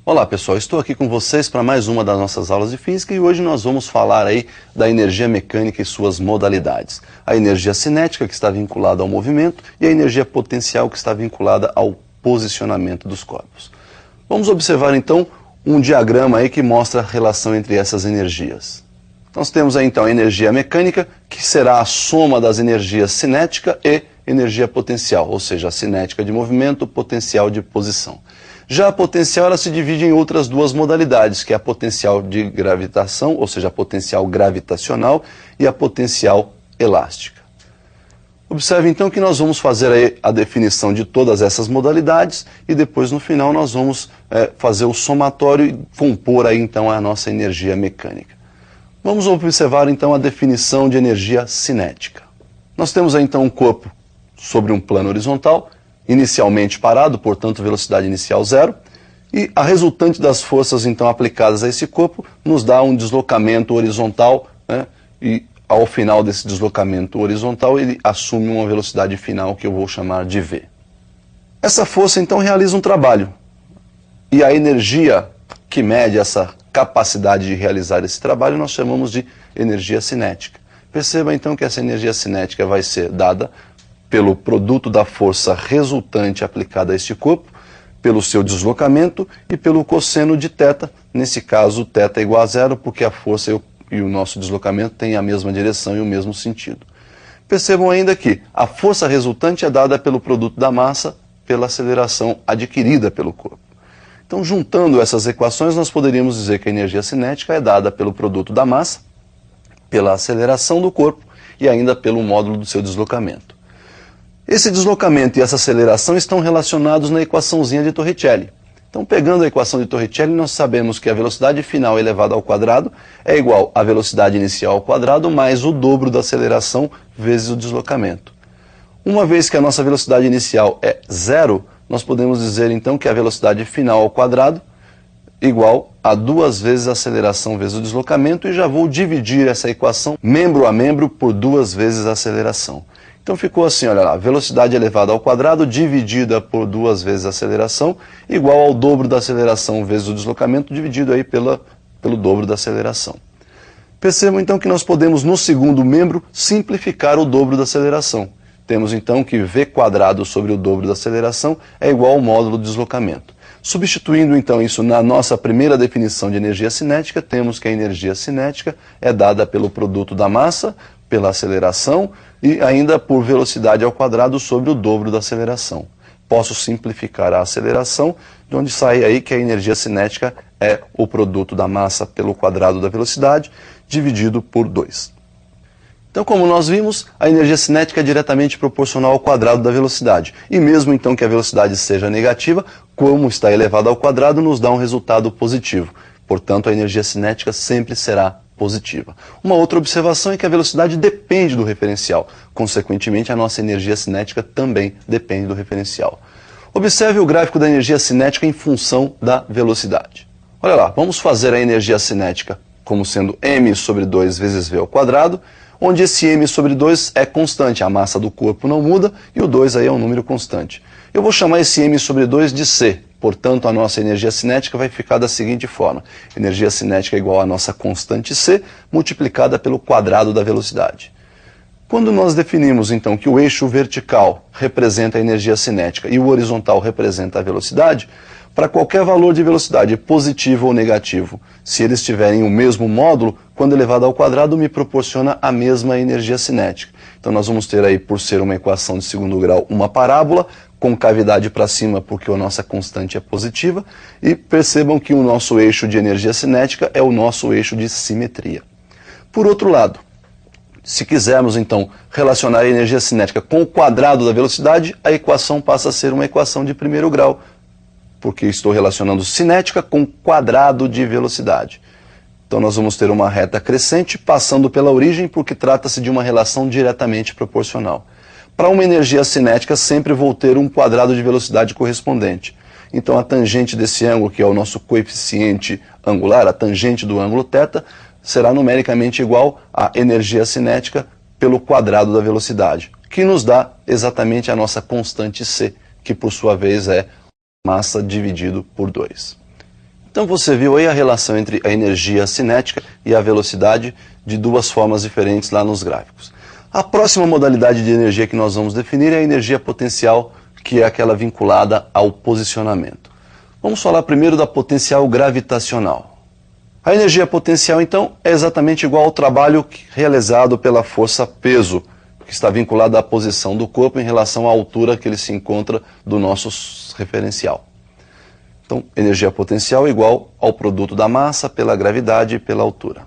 Olá pessoal, estou aqui com vocês para mais uma das nossas aulas de física e hoje nós vamos falar aí da energia mecânica e suas modalidades. A energia cinética, que está vinculada ao movimento, e a energia potencial, que está vinculada ao posicionamento dos corpos. Vamos observar então um diagrama aí que mostra a relação entre essas energias. Nós temos aí então a energia mecânica, que será a soma das energias cinética e energia potencial, ou seja, a cinética de movimento, potencial de posição. Já a potencial ela se divide em outras duas modalidades, que é a potencial de gravitação, ou seja, a potencial gravitacional e a potencial elástica. Observe então que nós vamos fazer aí a definição de todas essas modalidades e depois no final nós vamos fazer o somatório e compor aí então a nossa energia mecânica. Vamos observar então a definição de energia cinética. Nós temos aí então um corpo sobre um plano horizontal, inicialmente parado, portanto velocidade inicial zero, e a resultante das forças então aplicadas a esse corpo nos dá um deslocamento horizontal, né? E ao final desse deslocamento horizontal ele assume uma velocidade final que eu vou chamar de V. Essa força então realiza um trabalho, e a energia que mede essa capacidade de realizar esse trabalho nós chamamos de energia cinética. Perceba então que essa energia cinética vai ser dada pelo produto da força resultante aplicada a este corpo, pelo seu deslocamento e pelo cosseno de θ. Nesse caso, θ é igual a zero, porque a força e o nosso deslocamento têm a mesma direção e o mesmo sentido. Percebam ainda que a força resultante é dada pelo produto da massa pela aceleração adquirida pelo corpo. Então, juntando essas equações, nós poderíamos dizer que a energia cinética é dada pelo produto da massa, pela aceleração do corpo e ainda pelo módulo do seu deslocamento. Esse deslocamento e essa aceleração estão relacionados na equaçãozinha de Torricelli. Então, pegando a equação de Torricelli, nós sabemos que a velocidade final elevada ao quadrado é igual à velocidade inicial ao quadrado mais o dobro da aceleração vezes o deslocamento. Uma vez que a nossa velocidade inicial é zero, nós podemos dizer então que a velocidade final ao quadrado é igual a 2 vezes a aceleração vezes o deslocamento, e já vou dividir essa equação membro a membro por 2 vezes a aceleração. Então ficou assim, olha lá, velocidade elevada ao quadrado dividida por 2 vezes a aceleração, igual ao dobro da aceleração vezes o deslocamento, dividido aí pelo dobro da aceleração. Percebam então que nós podemos, no segundo membro, simplificar o dobro da aceleração. Temos então que v quadrado sobre o dobro da aceleração é igual ao módulo do deslocamento. Substituindo então isso na nossa primeira definição de energia cinética, temos que a energia cinética é dada pelo produto da massa, pela aceleração e ainda por velocidade ao quadrado sobre o dobro da aceleração. Posso simplificar a aceleração, de onde sai aí que a energia cinética é o produto da massa pelo quadrado da velocidade, dividido por 2. Então, como nós vimos, a energia cinética é diretamente proporcional ao quadrado da velocidade. E mesmo então que a velocidade seja negativa, como está elevada ao quadrado, nos dá um resultado positivo. Portanto, a energia cinética sempre será positiva. Uma outra observação é que a velocidade depende do referencial. Consequentemente, a nossa energia cinética também depende do referencial. Observe o gráfico da energia cinética em função da velocidade. Olha lá, vamos fazer a energia cinética como sendo m sobre 2 vezes v ao quadrado, onde esse m sobre 2 é constante, a massa do corpo não muda e o 2 aí é um número constante. Eu vou chamar esse m sobre 2 de c. Portanto, a nossa energia cinética vai ficar da seguinte forma. Energia cinética é igual à nossa constante c, multiplicada pelo quadrado da velocidade. Quando nós definimos, então, que o eixo vertical representa a energia cinética e o horizontal representa a velocidade, para qualquer valor de velocidade, positivo ou negativo, se eles tiverem o mesmo módulo, quando elevado ao quadrado, me proporciona a mesma energia cinética. Então, nós vamos ter aí, por ser uma equação de segundo grau, uma parábola, com cavidade para cima porque a nossa constante é positiva, e percebam que o nosso eixo de energia cinética é o nosso eixo de simetria. Por outro lado, se quisermos então relacionar a energia cinética com o quadrado da velocidade, a equação passa a ser uma equação de primeiro grau, porque estou relacionando cinética com quadrado de velocidade. Então nós vamos ter uma reta crescente passando pela origem, porque trata-se de uma relação diretamente proporcional. Para uma energia cinética, sempre vou ter um quadrado de velocidade correspondente. Então a tangente desse ângulo, que é o nosso coeficiente angular, a tangente do ângulo θ, será numericamente igual à energia cinética pelo quadrado da velocidade, que nos dá exatamente a nossa constante c, que por sua vez é massa dividido por 2. Então você viu aí a relação entre a energia cinética e a velocidade de duas formas diferentes lá nos gráficos. A próxima modalidade de energia que nós vamos definir é a energia potencial, que é aquela vinculada ao posicionamento. Vamos falar primeiro da potencial gravitacional. A energia potencial, então, é exatamente igual ao trabalho realizado pela força-peso, que está vinculada à posição do corpo em relação à altura que ele se encontra do nosso referencial. Então, energia potencial é igual ao produto da massa pela gravidade e pela altura.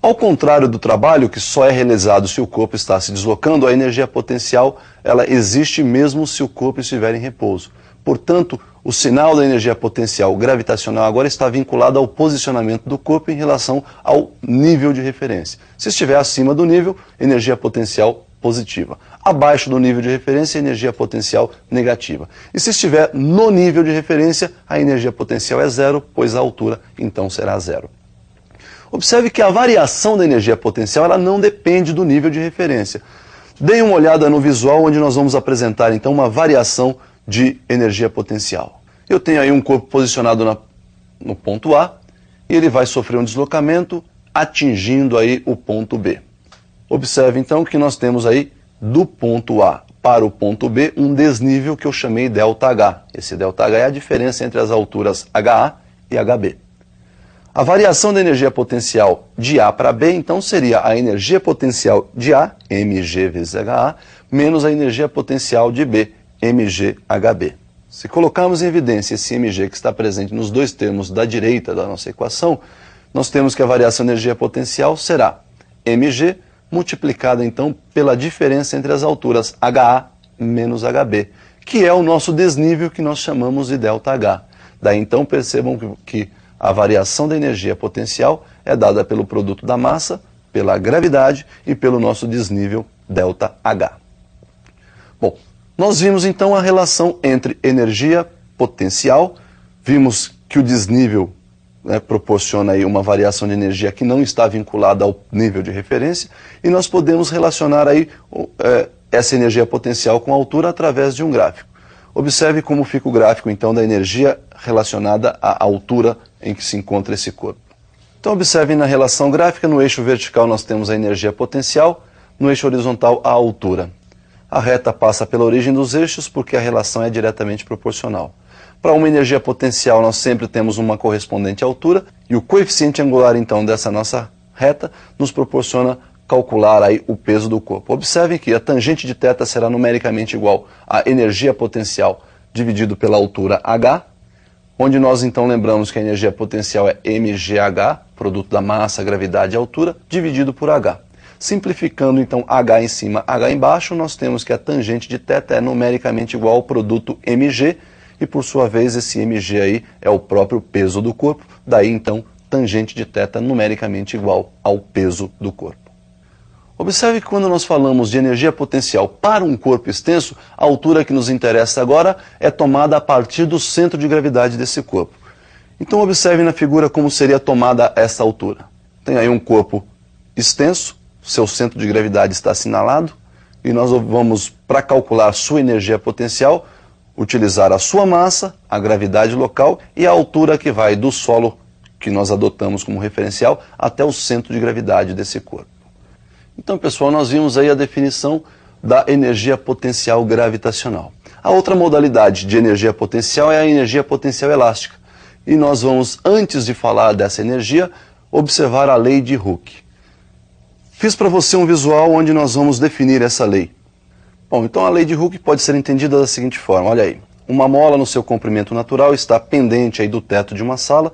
Ao contrário do trabalho, que só é realizado se o corpo está se deslocando, a energia potencial ela existe mesmo se o corpo estiver em repouso. Portanto, o sinal da energia potencial gravitacional agora está vinculado ao posicionamento do corpo em relação ao nível de referência. Se estiver acima do nível, energia potencial positiva. Abaixo do nível de referência, energia potencial negativa. E se estiver no nível de referência, a energia potencial é zero, pois a altura então será zero. Observe que a variação da energia potencial ela não depende do nível de referência. Deem uma olhada no visual onde nós vamos apresentar então uma variação de energia potencial. Eu tenho aí um corpo posicionado no ponto A e ele vai sofrer um deslocamento atingindo aí o ponto B. Observe então que nós temos aí do ponto A para o ponto B um desnível que eu chamei ΔH. Esse ΔH é a diferença entre as alturas HA e HB. A variação da energia potencial de A para B, então, seria a energia potencial de A, mg vezes HA, menos a energia potencial de B, mg HB. Se colocarmos em evidência esse mg que está presente nos dois termos da direita da nossa equação, nós temos que a variação da energia potencial será mg multiplicada, então, pela diferença entre as alturas HA menos HB, que é o nosso desnível que nós chamamos de ΔH. Daí, então, percebam que a variação da energia potencial é dada pelo produto da massa, pela gravidade e pelo nosso desnível ΔH. Bom, nós vimos então a relação entre energia potencial, vimos que o desnível proporciona aí uma variação de energia que não está vinculada ao nível de referência, e nós podemos relacionar aí essa energia potencial com a altura através de um gráfico. Observe como fica o gráfico então da energia relacionada à altura em que se encontra esse corpo. Então observem na relação gráfica, no eixo vertical nós temos a energia potencial, no eixo horizontal a altura. A reta passa pela origem dos eixos porque a relação é diretamente proporcional. Para uma energia potencial nós sempre temos uma correspondente altura e o coeficiente angular então dessa nossa reta nos proporciona calcular aí o peso do corpo. Observem que a tangente de θ será numericamente igual à energia potencial dividido pela altura h, onde nós então lembramos que a energia potencial é mgh, produto da massa, gravidade e altura, dividido por h. Simplificando então h em cima, h embaixo, nós temos que a tangente de θ é numericamente igual ao produto mg, e por sua vez esse mg aí é o próprio peso do corpo, daí então tangente de θ numericamente igual ao peso do corpo. Observe que quando nós falamos de energia potencial para um corpo extenso, a altura que nos interessa agora é tomada a partir do centro de gravidade desse corpo. Então observe na figura como seria tomada essa altura. Tem aí um corpo extenso, seu centro de gravidade está assinalado, e nós vamos, para calcular sua energia potencial, utilizar a sua massa, a gravidade local e a altura que vai do solo que nós adotamos como referencial até o centro de gravidade desse corpo. Então, pessoal, nós vimos aí a definição da energia potencial gravitacional. A outra modalidade de energia potencial é a energia potencial elástica. E nós vamos, antes de falar dessa energia, observar a lei de Hooke. Fiz para você um visual onde nós vamos definir essa lei. Bom, então a lei de Hooke pode ser entendida da seguinte forma, olha aí. Uma mola no seu comprimento natural está pendente aí do teto de uma sala,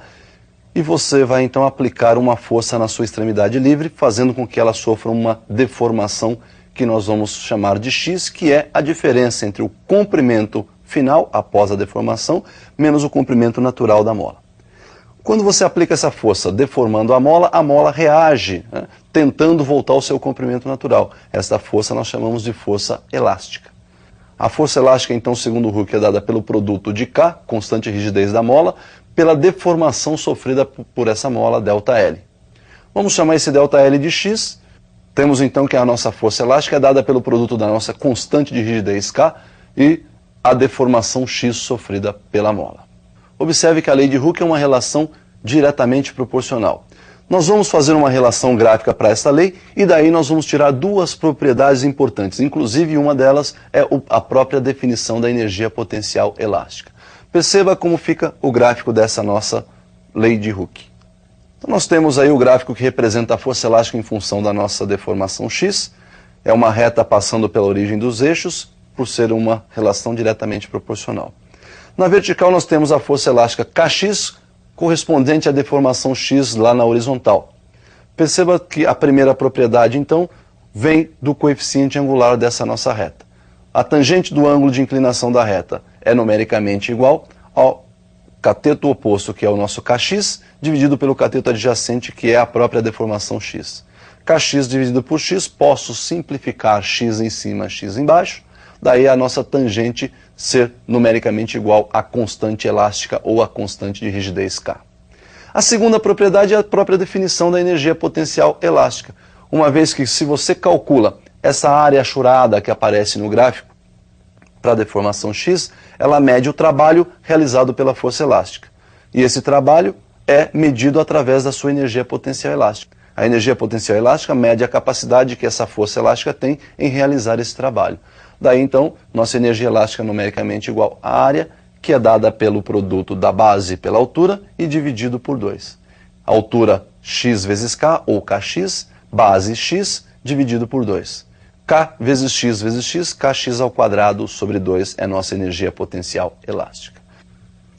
e você vai então aplicar uma força na sua extremidade livre, fazendo com que ela sofra uma deformação que nós vamos chamar de x, que é a diferença entre o comprimento final, após a deformação, menos o comprimento natural da mola. Quando você aplica essa força deformando a mola reage, tentando voltar ao seu comprimento natural. Esta força nós chamamos de força elástica. A força elástica, então, segundo Hooke, é dada pelo produto de K, constante rigidez da mola, pela deformação sofrida por essa mola, ΔL. Vamos chamar esse ΔL de x. Temos então que a nossa força elástica é dada pelo produto da nossa constante de rigidez K e a deformação x sofrida pela mola. Observe que a lei de Hooke é uma relação diretamente proporcional. Nós vamos fazer uma relação gráfica para essa lei e daí nós vamos tirar duas propriedades importantes, inclusive uma delas é a própria definição da energia potencial elástica. Perceba como fica o gráfico dessa nossa lei de Hooke. Então nós temos aí o gráfico que representa a força elástica em função da nossa deformação x, é uma reta passando pela origem dos eixos, por ser uma relação diretamente proporcional. Na vertical nós temos a força elástica Kx, correspondente à deformação x lá na horizontal. Perceba que a primeira propriedade, então, vem do coeficiente angular dessa nossa reta. A tangente do ângulo de inclinação da reta é numericamente igual ao cateto oposto, que é o nosso Kx, dividido pelo cateto adjacente, que é a própria deformação x. Kx dividido por x, posso simplificar x em cima, x embaixo, daí a nossa tangente ser numericamente igual à constante elástica ou à constante de rigidez K. A segunda propriedade é a própria definição da energia potencial elástica, uma vez que se você calcula essa área achurada que aparece no gráfico para a deformação x, ela mede o trabalho realizado pela força elástica. E esse trabalho é medido através da sua energia potencial elástica. A energia potencial elástica mede a capacidade que essa força elástica tem em realizar esse trabalho. Daí, então, nossa energia elástica é numericamente igual à área, que é dada pelo produto da base pela altura e dividido por 2. Altura x vezes k, ou kx, base x, dividido por 2. K vezes x, kx ao quadrado sobre 2 é nossa energia potencial elástica.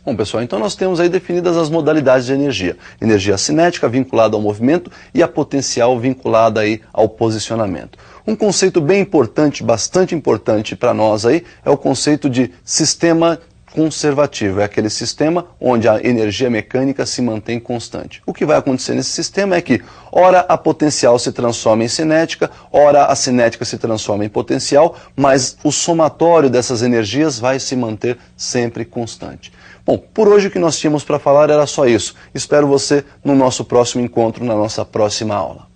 Bom, pessoal, então nós temos aí definidas as modalidades de energia. Energia cinética vinculada ao movimento e a potencial vinculada aí ao posicionamento. Um conceito bem importante, bastante importante para nós aí, é o conceito de sistema conservativo. É aquele sistema onde a energia mecânica se mantém constante. O que vai acontecer nesse sistema é que, ora a potencial se transforma em cinética, ora a cinética se transforma em potencial, mas o somatório dessas energias vai se manter sempre constante. Bom, por hoje o que nós tínhamos para falar era só isso. Espero você no nosso próximo encontro, na nossa próxima aula.